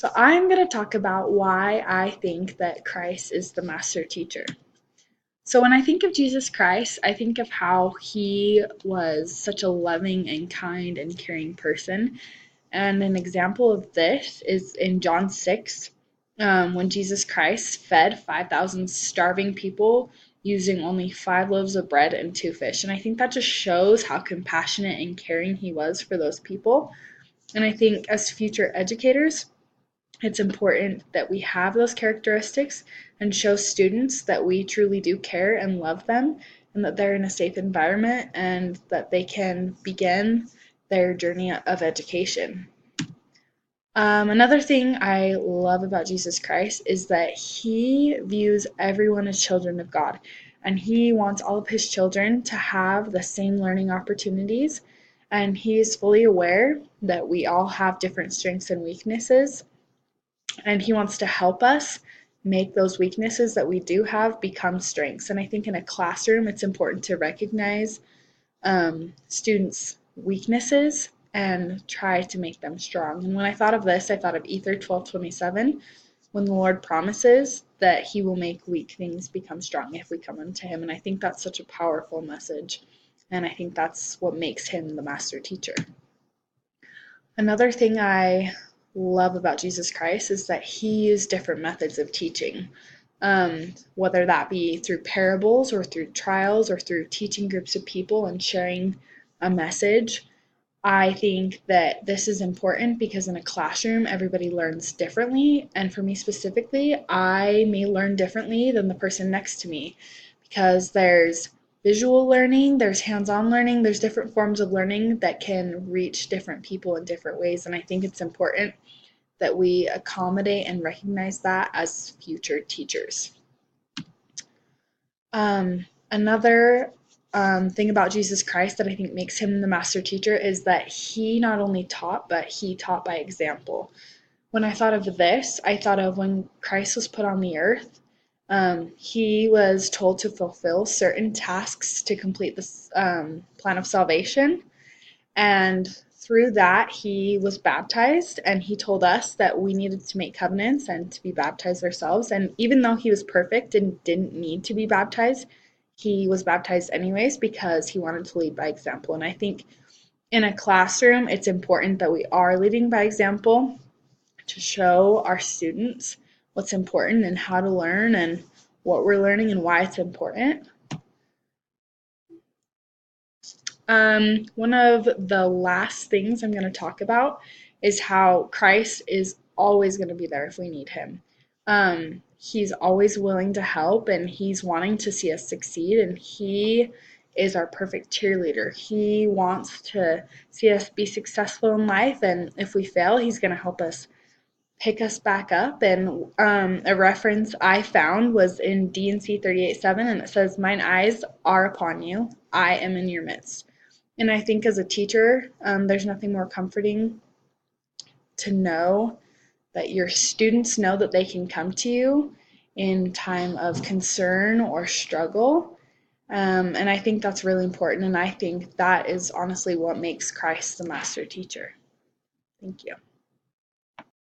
So I'm going to talk about why I think that Christ is the master teacher. So when I think of Jesus Christ, I think of how he was such a loving and kind and caring person. And an example of this is in John 6, when Jesus Christ fed 5,000 starving people using only 5 loaves of bread and 2 fish. And I think that just shows how compassionate and caring he was for those people. And I think as future educators, it's important that we have those characteristics and show students that we truly do care and love them and that they're in a safe environment and that they can begin their journey of education. Another thing I love about Jesus Christ is that he views everyone as children of God, and he wants all of his children to have the same learning opportunities. And he is fully aware that we all have different strengths and weaknesses, and he wants to help us make those weaknesses that we do have become strengths. And I think in a classroom, it's important to recognize students' weaknesses and try to make them strong. And when I thought of this, I thought of Ether 12:27, when the Lord promises that he will make weak things become strong if we come unto him. And I think that's such a powerful message. And I think that's what makes him the master teacher. Another thing I love about Jesus Christ is that he used different methods of teaching, whether that be through parables or through trials or through teaching groups of people and sharing a message. I think that this is important because in a classroom, everybody learns differently. And for me specifically, I may learn differently than the person next to me because there's visual learning, there's hands-on learning, there's different forms of learning that can reach different people in different ways. And I think it's important that we accommodate and recognize that as future teachers. Another thing about Jesus Christ that I think makes him the master teacher is that he not only taught, but he taught by example. When I thought of this, I thought of when Christ was put on the earth. He was told to fulfill certain tasks to complete this plan of salvation. And through that, he was baptized, and he told us that we needed to make covenants and to be baptized ourselves. And even though he was perfect and didn't need to be baptized, he was baptized anyways because he wanted to lead by example. And I think in a classroom, it's important that we are leading by example to show our students what's important and how to learn and what we're learning and why it's important. One of the last things I'm going to talk about is how Christ is always going to be there if we need him. He's always willing to help, and he's wanting to see us succeed, and he is our perfect cheerleader. He wants to see us be successful in life, and if we fail, he's going to help us pick us back up. And a reference I found was in D&C 38:7, and it says, "Mine eyes are upon you. I am in your midst." And I think as a teacher, there's nothing more comforting to know that your students know that they can come to you in time of concern or struggle. And I think that's really important. And I think that is honestly what makes Christ the master teacher. Thank you.